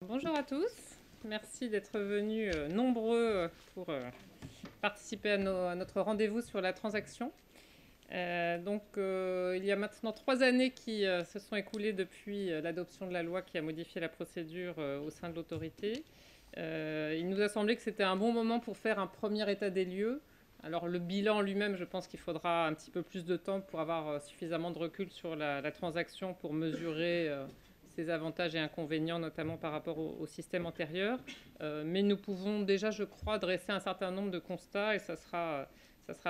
Bonjour à tous, merci d'être venus nombreux pour participer à notre rendez-vous sur la transaction. Il y a maintenant 3 années qui se sont écoulées depuis l'adoption de la loi qui a modifié la procédure au sein de l'autorité. Il nous a semblé que c'était un bon moment pour faire un premier état des lieux. Alors le bilan lui-même, je pense qu'il faudra un petit peu plus de temps pour avoir suffisamment de recul sur la transaction pour mesurer ses avantages et inconvénients, notamment par rapport au système antérieur. Mais nous pouvons déjà, je crois, dresser un certain nombre de constats et ça sera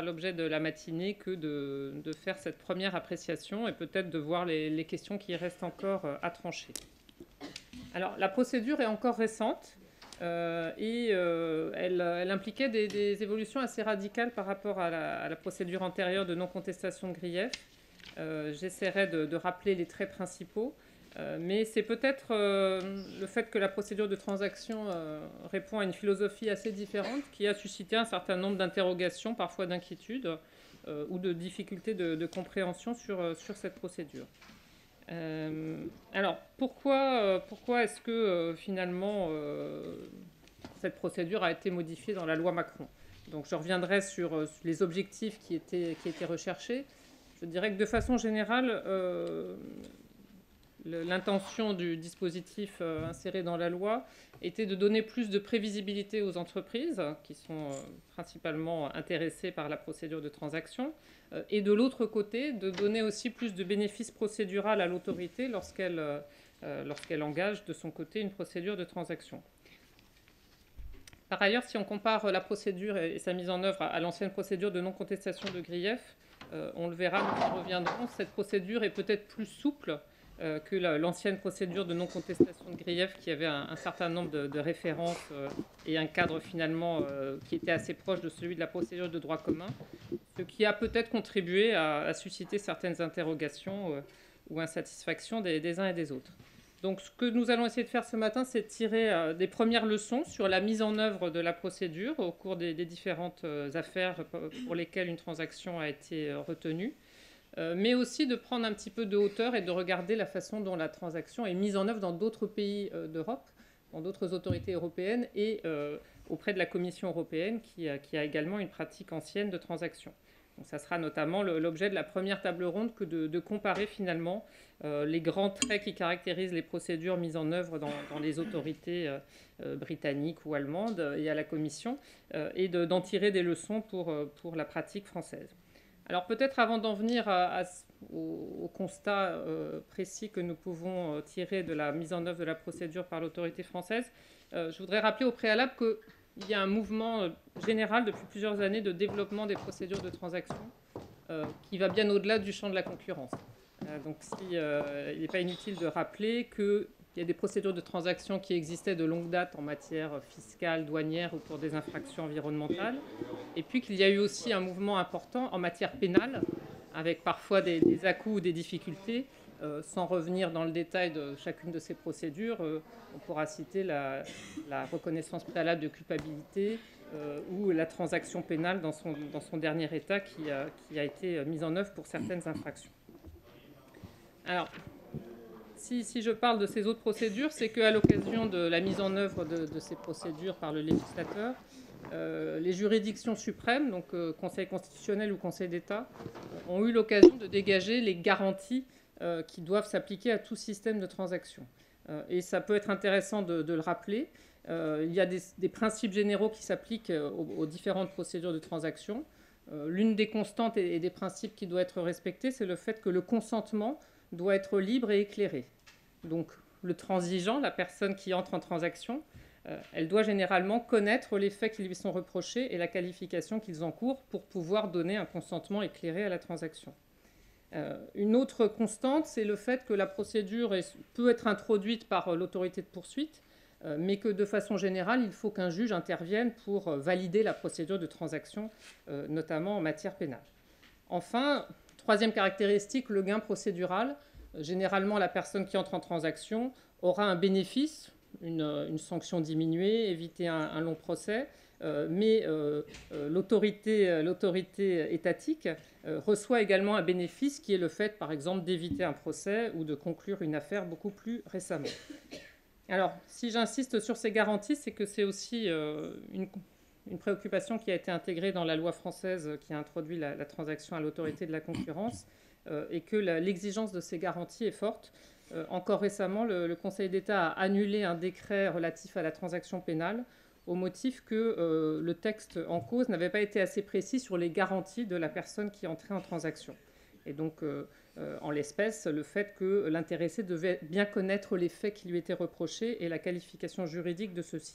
l'objet de la matinée que de faire cette première appréciation et peut-être de voir les questions qui restent encore à trancher. Alors, la procédure est encore récente elle impliquait des évolutions assez radicales par rapport à la procédure antérieure de non-contestation de grief. J'essaierai de rappeler les traits principaux. Mais c'est peut-être le fait que la procédure de transaction répond à une philosophie assez différente qui a suscité un certain nombre d'interrogations, parfois d'inquiétudes ou de difficultés de compréhension sur cette procédure. Alors, pourquoi est-ce que finalement cette procédure a été modifiée dans la loi Macron? Donc, je reviendrai sur les objectifs qui étaient recherchés. Je dirais que de façon générale, l'intention du dispositif inséré dans la loi était de donner plus de prévisibilité aux entreprises qui sont principalement intéressées par la procédure de transaction et de l'autre côté de donner aussi plus de bénéfices procédural à l'autorité lorsqu'elle engage de son côté une procédure de transaction. Par ailleurs, si on compare la procédure et sa mise en œuvre à l'ancienne procédure de non-contestation de grief, on le verra, nous y reviendrons, cette procédure est peut-être plus souple que l'ancienne procédure de non-contestation de grief qui avait un certain nombre de références et un cadre finalement qui était assez proche de celui de la procédure de droit commun, ce qui a peut-être contribué à susciter certaines interrogations ou insatisfactions des uns et des autres. Donc ce que nous allons essayer de faire ce matin, c'est de tirer des premières leçons sur la mise en œuvre de la procédure au cours des différentes affaires pour lesquelles une transaction a été retenue, mais aussi de prendre un petit peu de hauteur et de regarder la façon dont la transaction est mise en œuvre dans d'autres pays d'Europe, dans d'autres autorités européennes et auprès de la Commission européenne qui a également une pratique ancienne de transaction. Donc, ça sera notamment l'objet de la première table ronde que de comparer finalement les grands traits qui caractérisent les procédures mises en œuvre dans les autorités britanniques ou allemandes et à la Commission et d'en tirer des leçons pour la pratique française. Alors peut-être avant d'en venir au constat précis que nous pouvons tirer de la mise en œuvre de la procédure par l'autorité française, je voudrais rappeler au préalable qu'il y a un mouvement général depuis plusieurs années de développement des procédures de transaction qui va bien au-delà du champ de la concurrence. Il n'est pas inutile de rappeler qu'il y a des procédures de transaction qui existaient de longue date en matière fiscale, douanière ou pour des infractions environnementales. Et puis qu'il y a eu aussi un mouvement important en matière pénale, avec parfois des à-coups ou des difficultés. Sans revenir dans le détail de chacune de ces procédures, on pourra citer la reconnaissance préalable de culpabilité ou la transaction pénale dans son dernier état qui a été mise en œuvre pour certaines infractions. Alors, si je parle de ces autres procédures, c'est qu'à l'occasion de la mise en œuvre de ces procédures par le législateur, les juridictions suprêmes, donc Conseil constitutionnel ou Conseil d'État, ont eu l'occasion de dégager les garanties qui doivent s'appliquer à tout système de transaction. Et ça peut être intéressant de le rappeler. Il y a des principes généraux qui s'appliquent aux différentes procédures de transaction. L'une des constantes et des principes qui doit être respecté, c'est le fait que le consentement doit être libre et éclairé. Donc le transigeant, la personne qui entre en transaction, elle doit généralement connaître les faits qui lui sont reprochés et la qualification qu'ils encourent pour pouvoir donner un consentement éclairé à la transaction. Une autre constante, c'est le fait que la procédure peut être introduite par l'autorité de poursuite, mais que de façon générale, il faut qu'un juge intervienne pour valider la procédure de transaction, notamment en matière pénale. Enfin, troisième caractéristique, le gain procédural. Généralement, la personne qui entre en transaction aura un bénéfice, une sanction diminuée, éviter un long procès, mais l'autorité étatique reçoit également un bénéfice qui est le fait, par exemple, d'éviter un procès ou de conclure une affaire beaucoup plus récemment. Alors, si j'insiste sur ces garanties, c'est que c'est aussi une préoccupation qui a été intégrée dans la loi française qui a introduit la transaction à l'autorité de la concurrence et que l'exigence de ces garanties est forte. Encore récemment, le Conseil d'État a annulé un décret relatif à la transaction pénale au motif que le texte en cause n'avait pas été assez précis sur les garanties de la personne qui entrait en transaction. Et donc, en l'espèce, le fait que l'intéressé devait bien connaître les faits qui lui étaient reprochés et la qualification juridique de ceux-ci.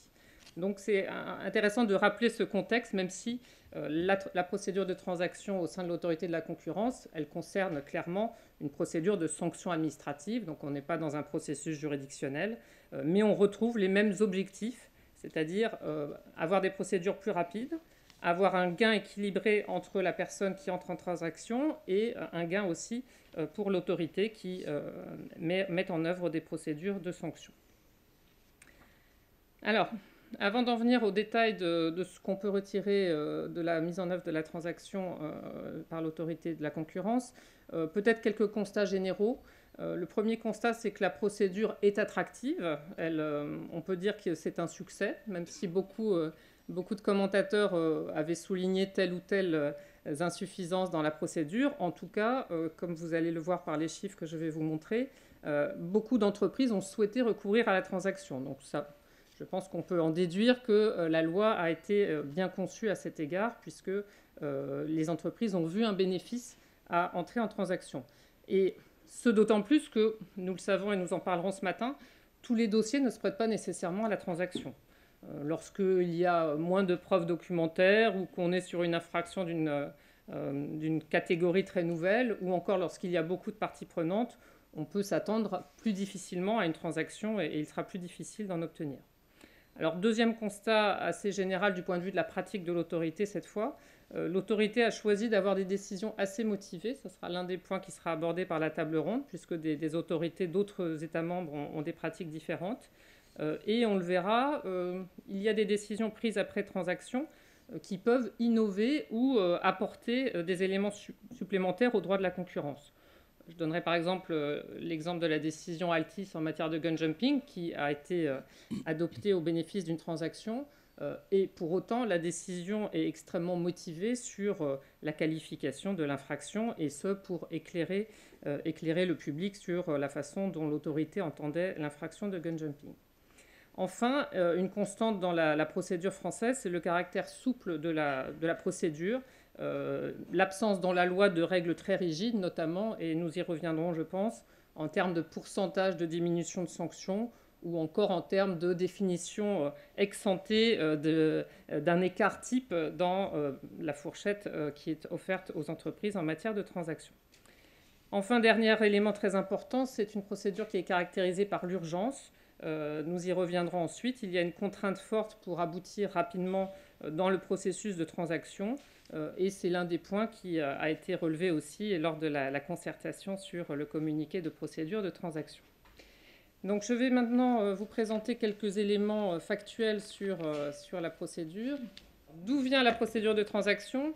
Donc c'est intéressant de rappeler ce contexte, même si la procédure de transaction au sein de l'autorité de la concurrence, elle concerne clairement une procédure de sanction administrative, donc on n'est pas dans un processus juridictionnel, mais on retrouve les mêmes objectifs, c'est-à-dire avoir des procédures plus rapides, avoir un gain équilibré entre la personne qui entre en transaction et un gain aussi pour l'autorité qui met en œuvre des procédures de sanction. Alors, avant d'en venir au détail de ce qu'on peut retirer de la mise en œuvre de la transaction par l'autorité de la concurrence, peut-être quelques constats généraux. Le premier constat, c'est que la procédure est attractive. On peut dire que c'est un succès, même si beaucoup de commentateurs avaient souligné telle ou telle insuffisance dans la procédure. En tout cas, comme vous allez le voir par les chiffres que je vais vous montrer, beaucoup d'entreprises ont souhaité recourir à la transaction. Donc ça, je pense qu'on peut en déduire que la loi a été bien conçue à cet égard, puisque les entreprises ont vu un bénéfice à entrer en transaction. Et ce d'autant plus que, nous le savons et nous en parlerons ce matin, tous les dossiers ne se prêtent pas nécessairement à la transaction. Lorsqu'il y a moins de preuves documentaires ou qu'on est sur une infraction d'une catégorie très nouvelle, ou encore lorsqu'il y a beaucoup de parties prenantes, on peut s'attendre plus difficilement à une transaction et il sera plus difficile d'en obtenir. Alors, deuxième constat assez général du point de vue de la pratique de l'autorité cette fois, l'autorité a choisi d'avoir des décisions assez motivées. Ce sera l'un des points qui sera abordé par la table ronde, puisque des autorités d'autres États membres ont des pratiques différentes. Et on le verra, il y a des décisions prises après transaction qui peuvent innover ou apporter des éléments supplémentaires au droit de la concurrence. Je donnerai par exemple l'exemple de la décision Altis en matière de gun jumping qui a été adoptée au bénéfice d'une transaction. Et pour autant, la décision est extrêmement motivée sur la qualification de l'infraction et ce pour éclairer le public sur la façon dont l'autorité entendait l'infraction de gun jumping. Enfin, une constante dans la procédure française, c'est le caractère souple de la procédure. L'absence dans la loi de règles très rigides, notamment, et nous y reviendrons, je pense, en termes de pourcentage de diminution de sanctions ou encore en termes de définition ex ante d'un écart type dans la fourchette qui est offerte aux entreprises en matière de transactions. Enfin, dernier élément très important, c'est une procédure qui est caractérisée par l'urgence. Nous y reviendrons ensuite. Il y a une contrainte forte pour aboutir rapidement dans le processus de transaction. Et c'est l'un des points qui a été relevé aussi lors de la concertation sur le communiqué de procédure de transaction. Donc je vais maintenant vous présenter quelques éléments factuels sur la procédure. D'où vient la procédure de transaction ?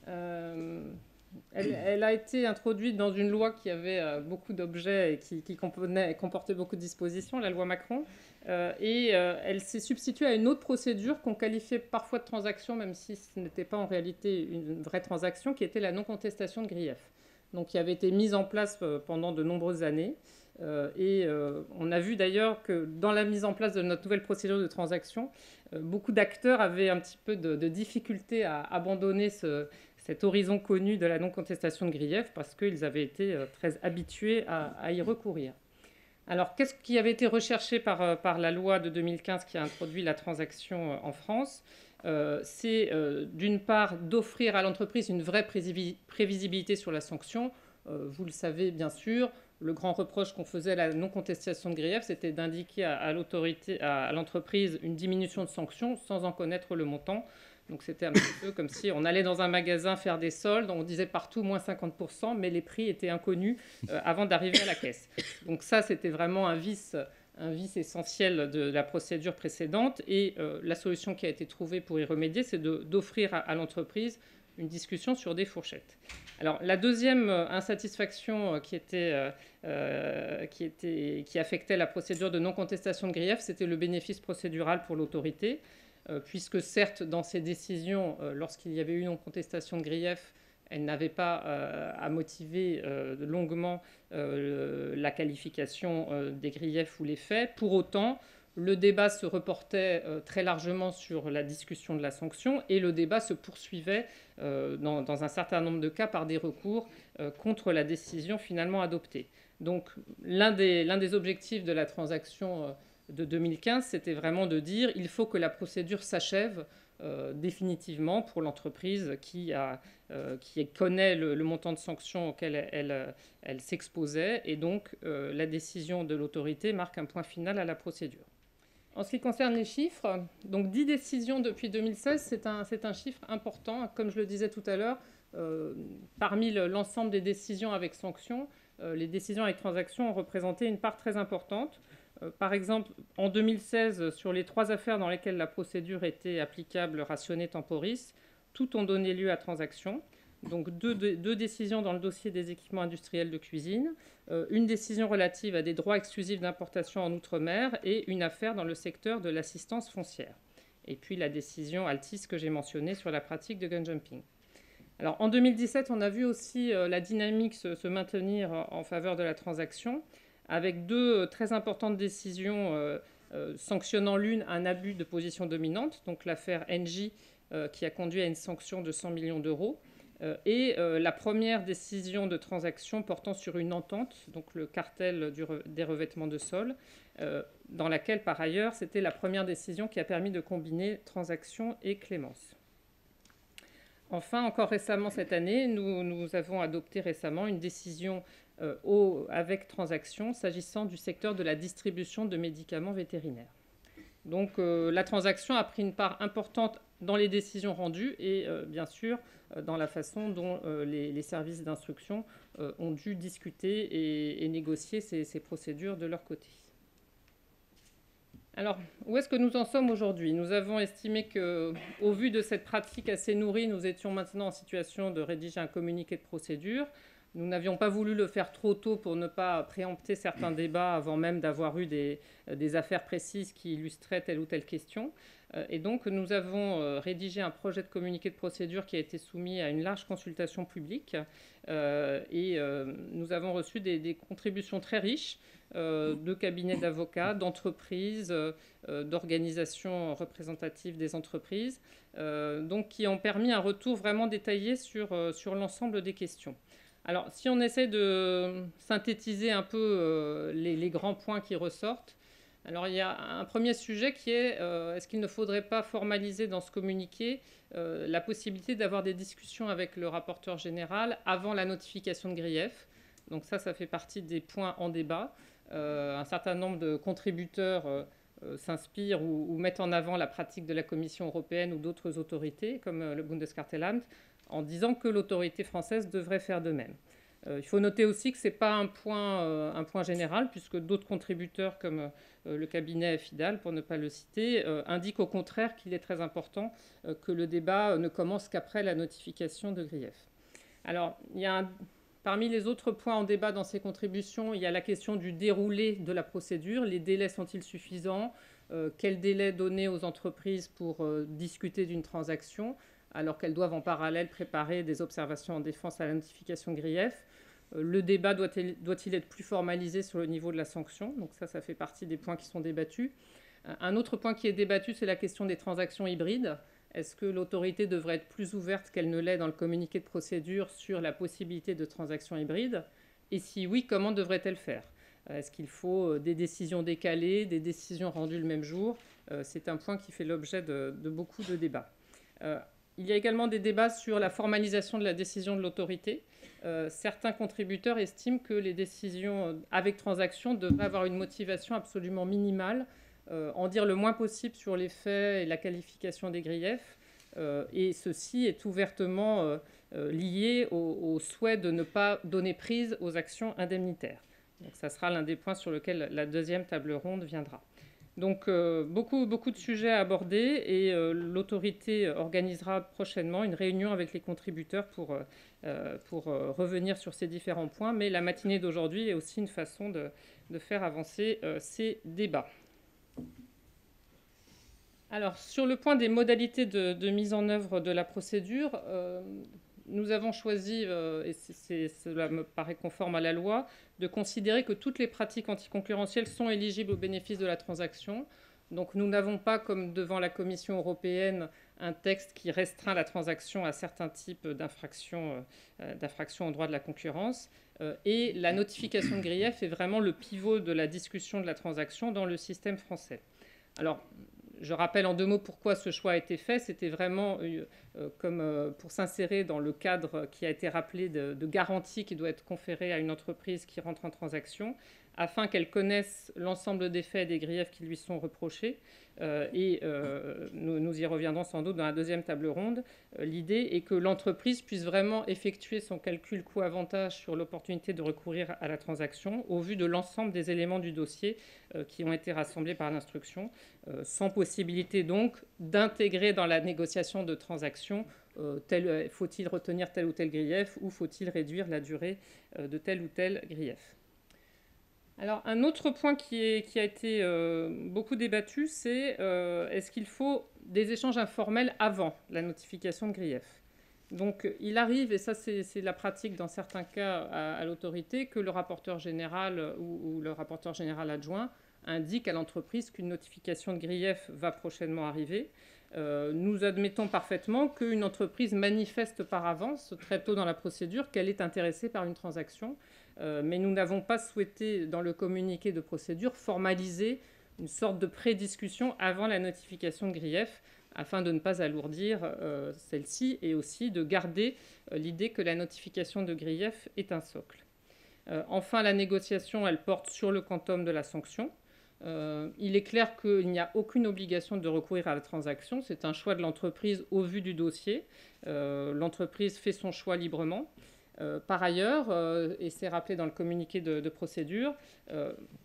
Elle a été introduite dans une loi qui avait beaucoup d'objets et qui comportait beaucoup de dispositions, la loi Macron. Elle s'est substituée à une autre procédure qu'on qualifiait parfois de transaction, même si ce n'était pas en réalité une vraie transaction, qui était la non-contestation de grief. Donc, qui avait été mise en place pendant de nombreuses années. On a vu d'ailleurs que dans la mise en place de notre nouvelle procédure de transaction, beaucoup d'acteurs avaient un petit peu de difficulté à abandonner cet horizon connu de la non-contestation de grief parce qu'ils avaient été très habitués à y recourir. Alors, qu'est-ce qui avait été recherché par la loi de 2015 qui a introduit la transaction en France ? C'est d'une part d'offrir à l'entreprise une vraie prévisibilité sur la sanction. Vous le savez bien sûr, le grand reproche qu'on faisait à la non-contestation de grief, c'était d'indiquer à l'entreprise une diminution de sanctions sans en connaître le montant. Donc c'était un petit peu comme si on allait dans un magasin faire des soldes, on disait partout moins 50%, mais les prix étaient inconnus avant d'arriver à la caisse. Donc ça, c'était vraiment un vice essentiel de la procédure précédente. Et la solution qui a été trouvée pour y remédier, c'est d'offrir à l'entreprise discussion sur des fourchettes. Alors la deuxième insatisfaction qui affectait la procédure de non-contestation de grief, c'était le bénéfice procédural pour l'autorité, puisque certes, dans ces décisions, lorsqu'il y avait eu non-contestation de grief, elle n'avait pas à motiver longuement la qualification des griefs ou les faits. Pour autant, le débat se reportait très largement sur la discussion de la sanction et le débat se poursuivait dans un certain nombre de cas par des recours contre la décision finalement adoptée. Donc l'un des objectifs de la transaction de 2015, c'était vraiment de dire il faut que la procédure s'achève définitivement pour l'entreprise qui connaît le montant de sanctions auquel elle s'exposait. Et donc, la décision de l'autorité marque un point final à la procédure. En ce qui concerne les chiffres, donc 10 décisions depuis 2016, c'est un chiffre important. Comme je le disais tout à l'heure, parmi l'ensemble des décisions avec sanctions, les décisions avec transactions ont représenté une part très importante. Par exemple, en 2016, sur les 3 affaires dans lesquelles la procédure était applicable, rationnée, temporis, toutes ont donné lieu à transaction. Donc deux décisions dans le dossier des équipements industriels de cuisine, une décision relative à des droits exclusifs d'importation en Outre-mer et une affaire dans le secteur de l'assistance foncière. Et puis la décision Altis que j'ai mentionnée sur la pratique de gun jumping. Alors en 2017, on a vu aussi la dynamique se maintenir en faveur de la transaction, avec 2 très importantes décisions sanctionnant l'une un abus de position dominante, donc l'affaire NJ qui a conduit à une sanction de 100 millions d'euros, et la première décision de transaction portant sur une entente, donc le cartel des revêtements de sol, dans laquelle par ailleurs c'était la première décision qui a permis de combiner transaction et clémence. Enfin, encore récemment cette année, nous avons adopté récemment une décision avec transaction s'agissant du secteur de la distribution de médicaments vétérinaires. Donc la transaction a pris une part importante dans les décisions rendues et bien sûr dans la façon dont les services d'instruction ont dû discuter et négocier ces procédures de leur côté. Alors, où est-ce que nous en sommes aujourd'hui ? Nous avons estimé qu'au vu de cette pratique assez nourrie, nous étions maintenant en situation de rédiger un communiqué de procédure. Nous n'avions pas voulu le faire trop tôt pour ne pas préempter certains débats avant même d'avoir eu des affaires précises qui illustraient telle ou telle question. Et donc, nous avons rédigé un projet de communiqué de procédure qui a été soumis à une large consultation publique. Et nous avons reçu des contributions très riches de cabinets d'avocats, d'entreprises, d'organisations représentatives des entreprises, donc qui ont permis un retour vraiment détaillé sur l'ensemble des questions. Alors, si on essaie de synthétiser un peu les grands points qui ressortent, alors il y a un premier sujet qui est est-ce qu'il ne faudrait pas formaliser dans ce communiqué la possibilité d'avoir des discussions avec le rapporteur général avant la notification de grief. Donc ça fait partie des points en débat. Un certain nombre de contributeurs s'inspirent ou mettent en avant la pratique de la Commission européenne ou d'autres autorités, comme le Bundeskartellamt, en disant que l'autorité française devrait faire de même. Il faut noter aussi que ce n'est pas un point général, puisque d'autres contributeurs, comme le cabinet FIDAL, pour ne pas le citer, indiquent au contraire qu'il est très important que le débat ne commence qu'après la notification de grief. Alors, parmi les autres points en débat dans ces contributions, il y a la question du déroulé de la procédure. Les délais sont-ils suffisants ? Quel délai donner aux entreprises pour discuter d'une transaction, alors qu'elles doivent en parallèle préparer des observations en défense à la notification de grief ? Le débat doit-il être plus formalisé sur le niveau de la sanction ? Donc ça fait partie des points qui sont débattus. Un autre point qui est débattu, c'est la question des transactions hybrides. Est-ce que l'autorité devrait être plus ouverte qu'elle ne l'est dans le communiqué de procédure sur la possibilité de transactions hybrides ? Et si oui, comment devrait-elle faire ? Est-ce qu'il faut des décisions décalées, des décisions rendues le même jour ? C'est un point qui fait l'objet de beaucoup de débats. Il y a également des débats sur la formalisation de la décision de l'autorité. Certains contributeurs estiment que les décisions avec transaction devraient avoir une motivation absolument minimale, en dire le moins possible sur les faits et la qualification des griefs. Et ceci est ouvertement lié au souhait de ne pas donner prise aux actions indemnitaires. Donc ça sera l'un des points sur lesquels la deuxième table ronde viendra. Donc beaucoup de sujets à aborder et l'autorité organisera prochainement une réunion avec les contributeurs pour revenir sur ces différents points. Mais la matinée d'aujourd'hui est aussi une façon de faire avancer ces débats. Alors, sur le point des modalités de mise en œuvre de la procédure, nous avons choisi, et cela me paraît conforme à la loi, de considérer que toutes les pratiques anticoncurrentielles sont éligibles au bénéfice de la transaction. Donc nous n'avons pas, comme devant la Commission européenne, un texte qui restreint la transaction à certains types d'infractions au droit de la concurrence. Et la notification de grief est vraiment le pivot de la discussion de la transaction dans le système français. Alors, je rappelle en 2 mots pourquoi ce choix a été fait. C'était vraiment comme pour s'insérer dans le cadre qui a été rappelé de garantie qui doit être conférée à une entreprise qui rentre en transaction, afin qu'elle connaisse l'ensemble des faits et des griefs qui lui sont reprochés. Nous y reviendrons sans doute dans la deuxième table ronde. L'idée est que l'entreprise puisse vraiment effectuer son calcul coût-avantage sur l'opportunité de recourir à la transaction au vu de l'ensemble des éléments du dossier qui ont été rassemblés par l'instruction, sans possibilité donc d'intégrer dans la négociation de transaction faut-il retenir tel ou tel grief ou faut-il réduire la durée de tel ou tel grief. Alors, un autre point qui a été beaucoup débattu, c'est est-ce qu'il faut des échanges informels avant la notification de grief. Donc, il arrive, et ça c'est la pratique dans certains cas à l'autorité, que le rapporteur général ou le rapporteur général adjoint indique à l'entreprise qu'une notification de grief va prochainement arriver. Nous admettons parfaitement qu'une entreprise manifeste par avance, très tôt dans la procédure, qu'elle est intéressée par une transaction. Mais nous n'avons pas souhaité, dans le communiqué de procédure, formaliser une sorte de pré-discussion avant la notification de grief, afin de ne pas alourdir celle-ci et aussi de garder l'idée que la notification de grief est un socle. Enfin, la négociation, elle porte sur le quantum de la sanction. Il est clair qu'il n'y a aucune obligation de recourir à la transaction. C'est un choix de l'entreprise au vu du dossier. L'entreprise fait son choix librement. Par ailleurs, et c'est rappelé dans le communiqué de procédure,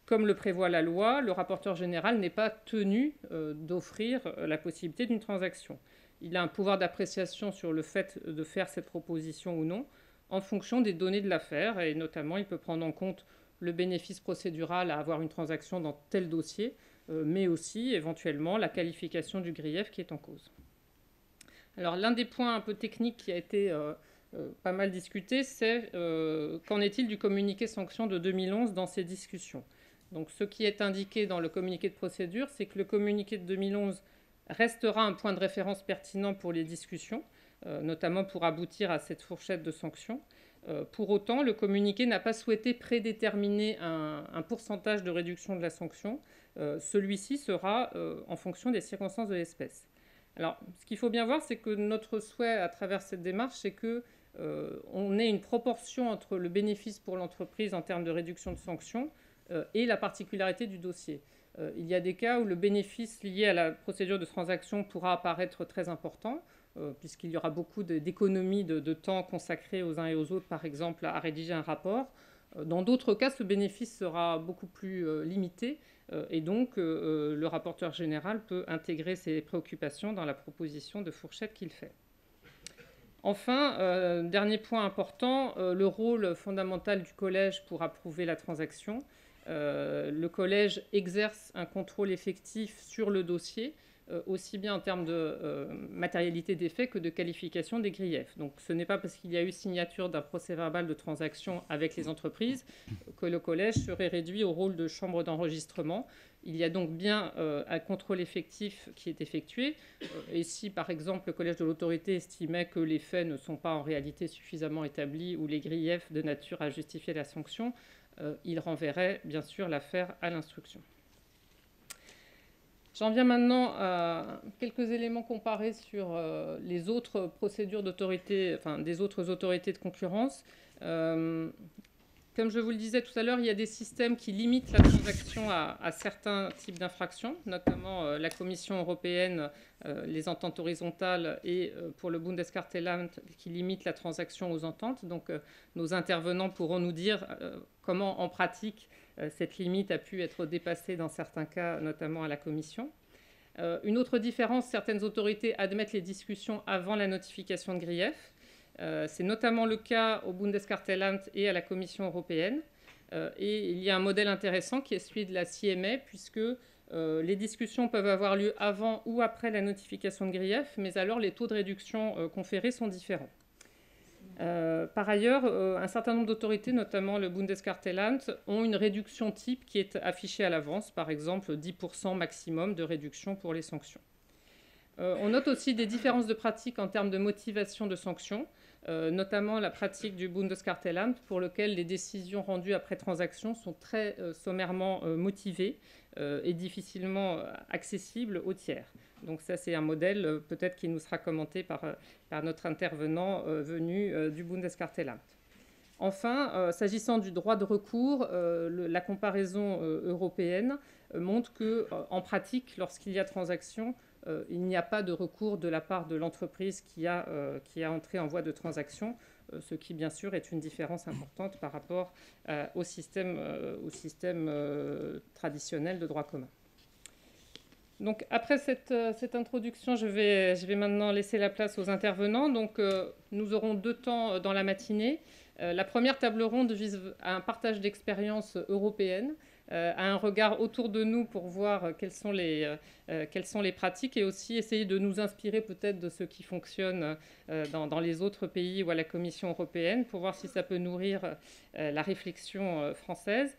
comme le prévoit la loi, le rapporteur général n'est pas tenu d'offrir la possibilité d'une transaction. Il a un pouvoir d'appréciation sur le fait de faire cette proposition ou non, en fonction des données de l'affaire, et notamment il peut prendre en compte le bénéfice procédural à avoir une transaction dans tel dossier, mais aussi éventuellement la qualification du grief qui est en cause. Alors l'un des points un peu techniques qui a été pas mal discuté, c'est qu'en est-il du communiqué sanction de 2011 dans ces discussions. Donc ce qui est indiqué dans le communiqué de procédure, c'est que le communiqué de 2011 restera un point de référence pertinent pour les discussions, notamment pour aboutir à cette fourchette de sanctions. Pour autant, le communiqué n'a pas souhaité prédéterminer un pourcentage de réduction de la sanction. Celui-ci sera en fonction des circonstances de l'espèce. Alors, ce qu'il faut bien voir, c'est que notre souhait à travers cette démarche, c'est qu'on ait une proportion entre le bénéfice pour l'entreprise en termes de réduction de sanctions et la particularité du dossier. Il y a des cas où le bénéfice lié à la procédure de transaction pourra apparaître très important, puisqu'il y aura beaucoup d'économies de temps consacrées aux uns et aux autres, par exemple, à rédiger un rapport. Dans d'autres cas, ce bénéfice sera beaucoup plus limité, et donc le rapporteur général peut intégrer ses préoccupations dans la proposition de fourchette qu'il fait. Enfin, dernier point important, le rôle fondamental du collège pour approuver la transaction. Le collège exerce un contrôle effectif sur le dossier, aussi bien en termes de matérialité des faits que de qualification des griefs. Donc ce n'est pas parce qu'il y a eu signature d'un procès-verbal de transaction avec les entreprises que le collège serait réduit au rôle de chambre d'enregistrement. Il y a donc bien un contrôle effectif qui est effectué. Et si, par exemple, le collège de l'autorité estimait que les faits ne sont pas en réalité suffisamment établis ou les griefs de nature à justifier la sanction, il renverrait bien sûr l'affaire à l'instruction. J'en viens maintenant à quelques éléments comparés sur les autres procédures d'autorité, enfin des autres autorités de concurrence. Comme je vous le disais tout à l'heure, il y a des systèmes qui limitent la transaction à certains types d'infractions, notamment la Commission européenne, les ententes horizontales et pour le Bundeskartellamt qui limite la transaction aux ententes. Donc nos intervenants pourront nous dire comment en pratique cette limite a pu être dépassée dans certains cas, notamment à la Commission. Une autre différence, certaines autorités admettent les discussions avant la notification de grief. C'est notamment le cas au Bundeskartellamt et à la Commission européenne. Et il y a un modèle intéressant qui est celui de la CMA, puisque les discussions peuvent avoir lieu avant ou après la notification de grief, mais alors les taux de réduction conférés sont différents. Par ailleurs, un certain nombre d'autorités, notamment le Bundeskartellamt, ont une réduction type qui est affichée à l'avance, par exemple 10% maximum de réduction pour les sanctions. On note aussi des différences de pratique en termes de motivation de sanctions, notamment la pratique du Bundeskartellamt, pour lequel les décisions rendues après transaction sont très sommairement motivées et difficilement accessibles aux tiers. Donc ça, c'est un modèle peut-être qui nous sera commenté par notre intervenant venu du Bundeskartellamt. Enfin, s'agissant du droit de recours, la comparaison européenne montre qu'en pratique, lorsqu'il y a transaction, il n'y a pas de recours de la part de l'entreprise qui a entré en voie de transaction, ce qui, bien sûr, est une différence importante par rapport au système traditionnel de droit commun. Donc, après cette introduction, je vais maintenant laisser la place aux intervenants. Donc, nous aurons 2 temps dans la matinée. La première table ronde vise à un partage d'expériences européennes, à un regard autour de nous pour voir quelles sont les pratiques et aussi essayer de nous inspirer peut-être de ce qui fonctionne dans les autres pays ou à la Commission européenne pour voir si ça peut nourrir la réflexion française.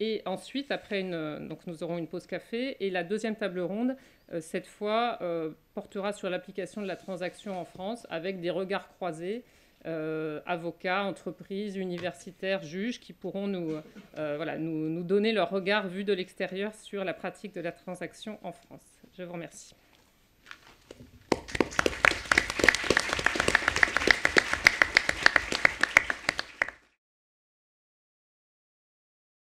Et ensuite, donc nous aurons une pause café et la deuxième table ronde, cette fois, portera sur l'application de la transaction en France avec des regards croisés. Avocats, entreprises, universitaires, juges qui pourront nous donner leur regard vu de l'extérieur sur la pratique de la transaction en France. Je vous remercie.